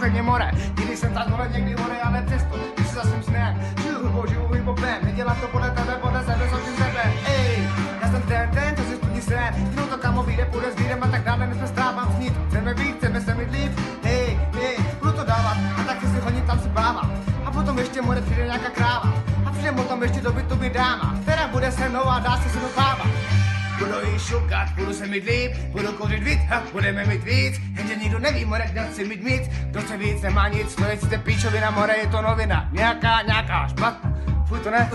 perfektně more. Když jsem tak more někdy more, ale přesto, když se zase snem, žiju hudbou, živu hip-hopem, nedělám to podle tebe, podle sebe, součím sebe, ej, já jsem ten, co si splní sen, jenom to kamo vyjde, půjde s výjdem a tak dále, my jsme strávám snít, chceme víc, chceme se mít líp, hej, budu to dávat a taky si honit tam si bávat. A potom ještě more přijde nějaká kráva a přijde potom ještě do bytu by dáma, která bude se mnou a dá se dopávat. Budu jí šukat, budu se mít líp, budu kouřit víc, budeme mít víc, jenže nikdo neví, more, kde chci mít víc, kdo chce víc, nemá nic, to je sice píčovina, more, je to novina, nějaká špatná, fuj to ne.